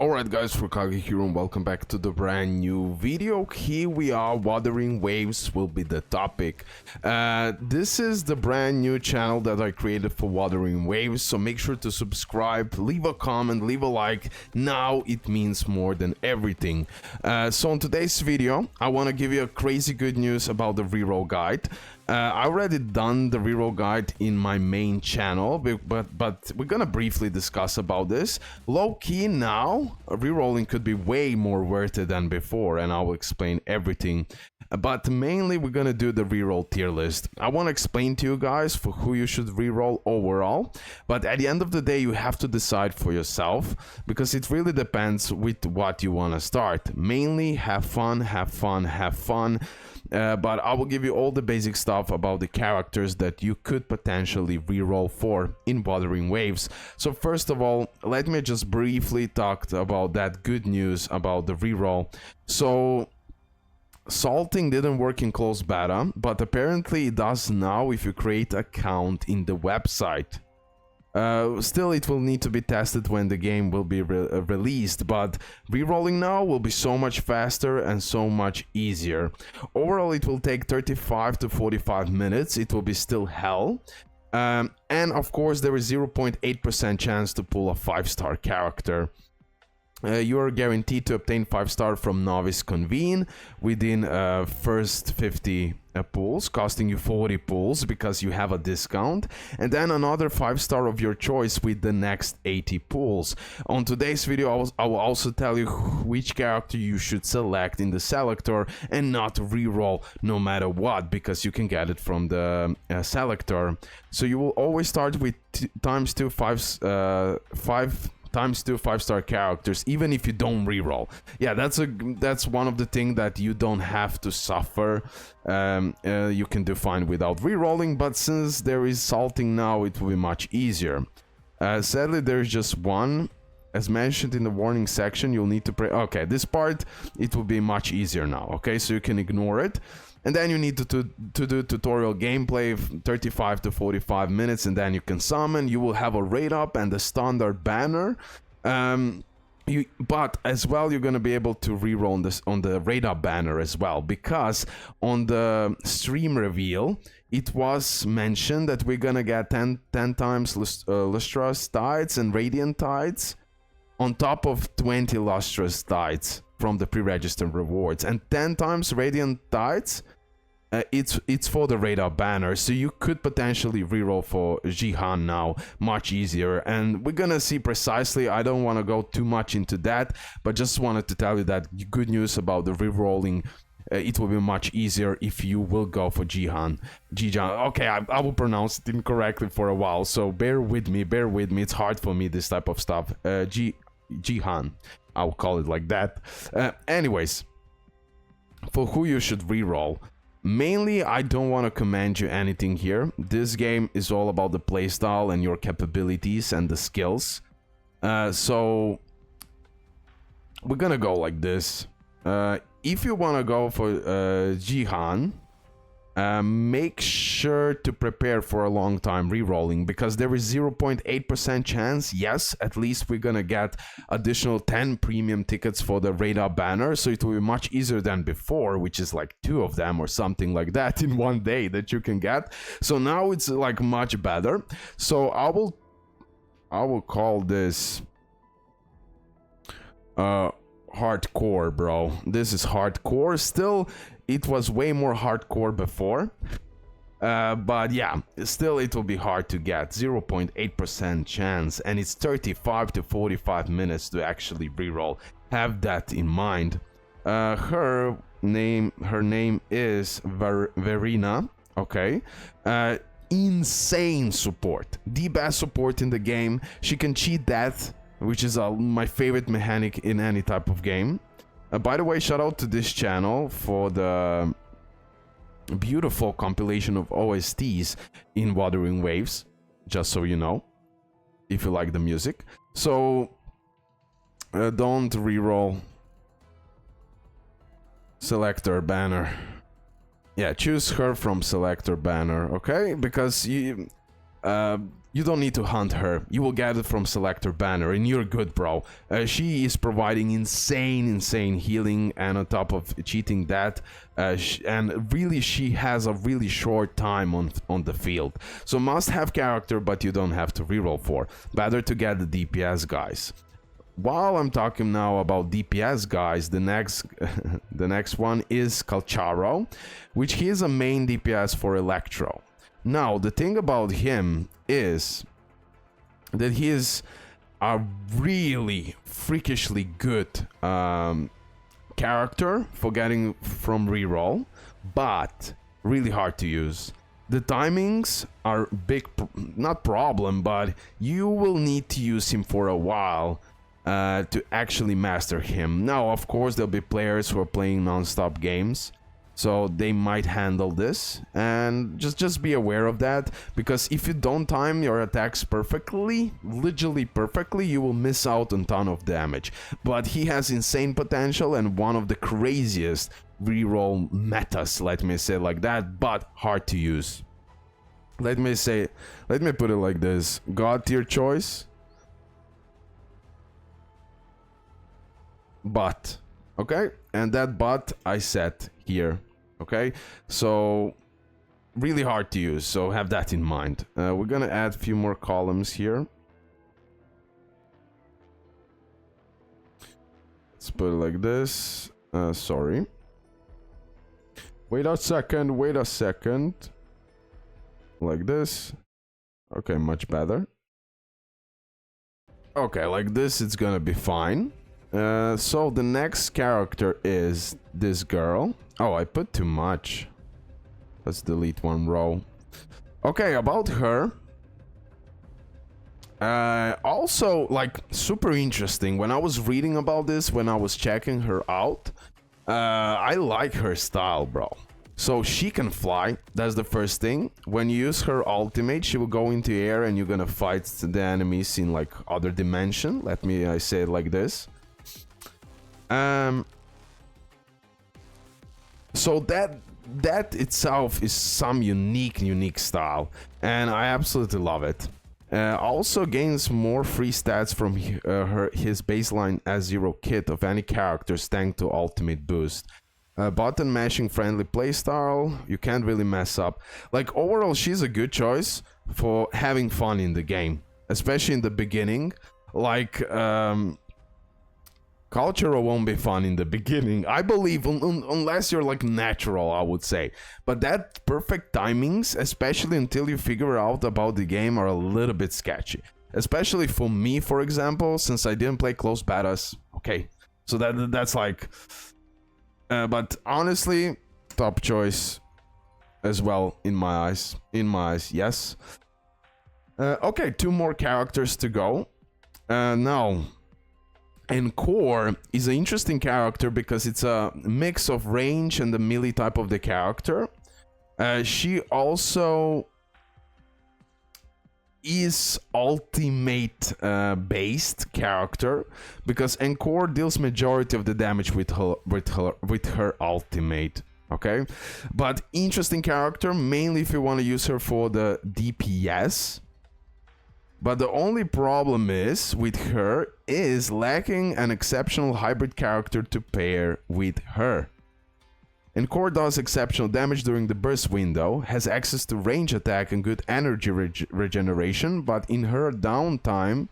Alright guys, RoKage here and welcome back to the brand new video. Here we are, Wuthering Waves will be the topic. This is the brand new channel that I created for Wuthering Waves, so make sure to subscribe, leave a comment, leave a like. Now it means more than everything. So in today's video, I want to give you a crazy good news about the reroll guide. I already done the reroll guide in my main channel, but we're gonna briefly discuss about this. Low-key now, rerolling could be way more worth it than before, and I will explain everything. But mainly we're gonna do the reroll tier list. I want to explain to you guys for who you should reroll overall, but at the end of the day you have to decide for yourself, because it really depends with what you want to start. Mainly have fun, have fun, have fun. But I will give you all the basic stuff about the characters that you could potentially reroll for in Wuthering Waves. So first of all, let me just briefly talk about that good news about the reroll. So salting didn't work in closed beta, but apparently it does now if you create an account in the website. Still, it will need to be tested when the game will be released, but rerolling now will be so much faster and so much easier. Overall, it will take 35 to 45 minutes. It will be still hell. And of course, there is 0.8% chance to pull a 5-star character. You are guaranteed to obtain 5-star from Novice Convene within first 50 pulls, costing you 40 pulls because you have a discount, and then another 5-star of your choice with the next 80 pulls. On today's video, I will also tell you which character you should select in the selector and not reroll no matter what, because you can get it from the selector. So you will always start with times 2 5-star characters, even if you don't reroll. Yeah, that's one of the things that you don't have to suffer. You can do fine without rerolling, but since there is salting now, it will be much easier. Sadly, there's just one. As mentioned in the warning section, you'll need to okay, this part, it will be much easier now, okay? So you can ignore it. And then you need to do tutorial gameplay, 35 to 45 minutes, and then you can summon. You will have a rate up and the standard banner. But as well, you're going to be able to reroll on the rate up banner as well, because on the stream reveal, it was mentioned that we're going to get 10 times lustrous tides and radiant tides on top of 20 lustrous tides from the pre-registered rewards, and 10 times radiant tides. It's for the radar banner, so you could potentially reroll for Jihan now much easier, and we're gonna see precisely. I don't want to go too much into that, but just wanted to tell you that good news about the rerolling. It will be much easier if you will go for Jihan. Okay, I will pronounce it incorrectly for a while, so bear with me, it's hard for me, this type of stuff. Jihan, I'll call it like that. Anyways, for who you should reroll, mainly I don't want to command you anything here. This game is all about the playstyle and your capabilities and the skills. So we're gonna go like this. If you want to go for Jihan, make sure to prepare for a long time rerolling, because there is 0.8% chance. Yes, at least we're gonna get additional 10 premium tickets for the radar banner, so it will be much easier than before, which is like 2 of them or something like that in one day that you can get. So now it's like much better. So I will call this hardcore, bro. This is hardcore. Still, it was way more hardcore before, but yeah, still it will be hard to get. 0.8% chance, and it's 35 to 45 minutes to actually reroll. Have that in mind. Her name is Verena. Okay. Insane support, the best support in the game. She can cheat death, which is my favorite mechanic in any type of game. By the way, shout out to this channel for the beautiful compilation of OSTs in Wuthering Waves, just so you know, if you like the music. So don't reroll selector banner. Yeah, choose her from selector banner, okay? Because you You don't need to hunt her. You will get it from selector banner, and you're good, bro. She is providing insane healing, and on top of cheating that, and really she has a really short time on the field. So must have character, but you don't have to reroll for. Better to get the DPS guys. While I'm talking now about DPS guys, the next the next one is Calcharo, which he is a main DPS for Electro. Now, the thing about him is that he is a really freakishly good character for getting from reroll, but really hard to use. The timings are big, not problem, but you will need to use him for a while to actually master him. Now, of course, there'll be players who are playing non-stop games, so they might handle this, and just be aware of that, because if you don't time your attacks perfectly, literally perfectly, you will miss out on a ton of damage. But he has insane potential and one of the craziest reroll metas, let me say like that, but hard to use. Let me put it like this: God tier choice, but okay, and that but I set here, okay? So really hard to use, so have that in mind. We're gonna add a few more columns here. Let's put it like this. Sorry. Wait a second. Like this. Okay, much better. Okay, like this, it's gonna be fine. So the next character is this girl. Oh, I put too much. Let's delete one row. Okay, about her. Also, like, super interesting. When I was reading about this, when I was checking her out, I like her style, bro. So she can fly, that's the first thing. When you use her ultimate, she will go into air and you're gonna fight the enemies in, like, other dimension. Let me say it like this. So that itself is some unique style, and I absolutely love it. Also gains more free stats from his baseline S0 kit of any character's tank to ultimate boost. Button mashing friendly playstyle, you can't really mess up. Like, overall, she's a good choice for having fun in the game, especially in the beginning. Like, Cultural won't be fun in the beginning, I believe, unless you're like natural, I would say. But that perfect timings, especially until you figure out about the game, are a little bit sketchy. Especially for me, for example, since I didn't play close betas. Okay, so that's like... but honestly, top choice as well in my eyes. Yes. Okay, 2 more characters to go. Now... And Core is an interesting character because it's a mix of range and the melee type of the character. She also is ultimate based character because Encore deals majority of the damage with her ultimate. Okay, but interesting character, mainly if you want to use her for the DPS. But the only problem is with her is lacking an exceptional hybrid character to pair with her. And Core does exceptional damage during the burst window, has access to range attack and good energy regeneration, but in her downtime,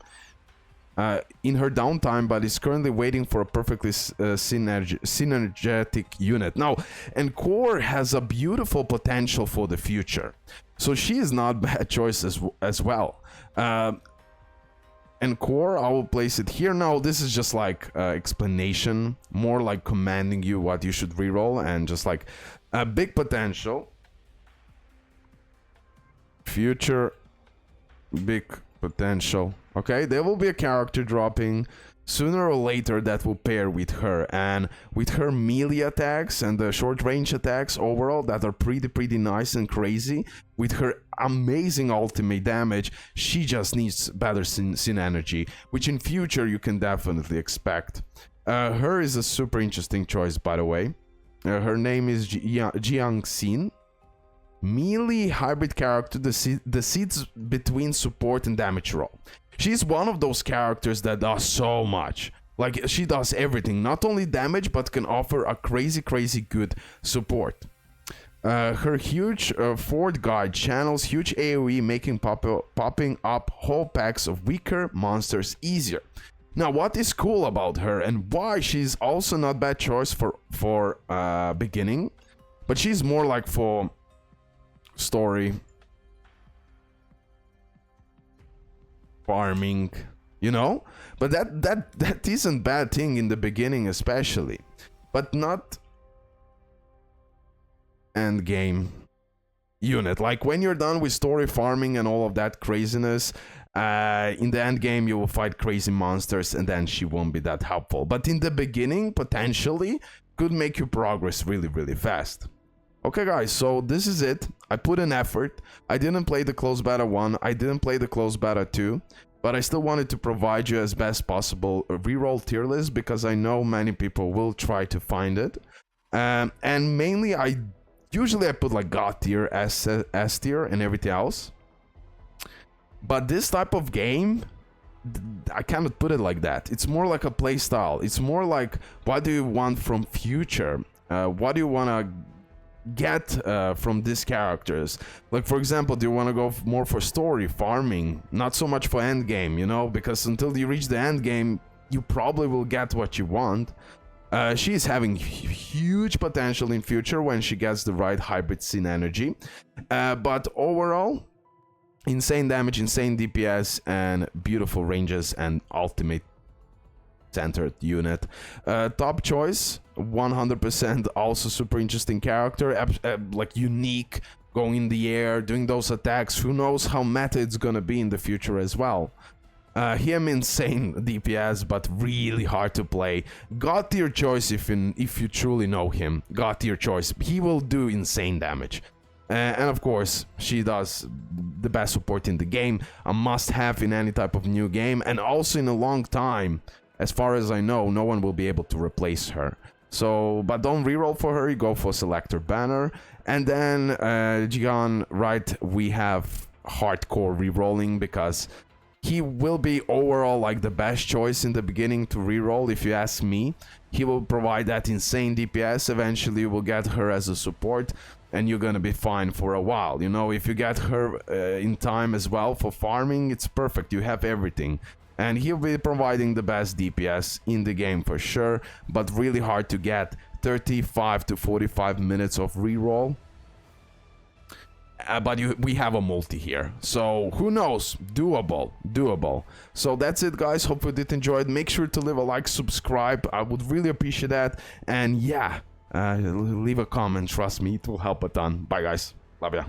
but is currently waiting for a perfectly synergetic unit. Now, and Core has a beautiful potential for the future, so she is not a bad choice as well. And Core, I will place it here. Now, this is just like explanation, more like commanding you what you should reroll, and just like a big potential. Future, big potential. Okay, there will be a character dropping sooner or later that will pair with her, and with her melee attacks and the short range attacks overall that are pretty nice and crazy, with her amazing ultimate damage, she just needs better synergy, which in future you can definitely expect. Her is a super interesting choice, by the way. Her name is Jiang Xin. melee hybrid character that sits between support and damage roll. She's one of those characters that does so much. Like, she does everything, not only damage, but can offer a crazy good support. Her huge forward guide channels huge AoE, making popping up whole packs of weaker monsters easier. Now, what is cool about her and why she's also not bad choice for beginning, but she's more like for story, farming, you know? But that isn't bad thing in the beginning especially, but not end game unit. Like, when you're done with story farming and all of that craziness, in the end game you will fight crazy monsters and then she won't be that helpful. But in the beginning, potentially could make you progress really fast. Okay guys, so this is it. I put in effort. I didn't play the closed beta 1, I didn't play the closed beta 2, but I still wanted to provide you as best possible a reroll tier list, because I know many people will try to find it. And mainly usually I put like God tier, S tier and everything else. But this type of game, I cannot put it like that. It's more like a play style. It's more like, what do you want from future? What do you want to get from these characters? Like, for example, do you want to go more for story, farming, not so much for end game, you know? Because until you reach the end game, you probably will get what you want. She's having huge potential in future when she gets the right hybrid scene energy. But overall, insane damage, insane DPS, and beautiful ranges and ultimate centered unit. Top choice, 100%. Also super interesting character, like unique, going in the air, doing those attacks. Who knows how meta it's gonna be in the future as well. Him insane DPS, but really hard to play. God tier choice if you truly know him. God tier choice. He will do insane damage. And of course, she does the best support in the game. A must-have in any type of new game. And also in a long time, as far as I know, no one will be able to replace her. So, but don't reroll for her, you go for selector banner. And then, Jigan, right, we have hardcore rerolling, because he will be overall like the best choice in the beginning to reroll, if you ask me. He will provide that insane DPS. Eventually you will get her as a support and you're gonna be fine for a while. You know, if you get her in time as well for farming, it's perfect. You have everything. And he'll be providing the best DPS in the game for sure, but really hard to get. 35 to 45 minutes of reroll. But we have a multi here, so who knows? Doable. So that's it, guys. Hope you did enjoy it. Make sure to leave a like, subscribe. I would really appreciate that. And yeah, leave a comment. Trust me, it will help a ton. Bye, guys. Love ya.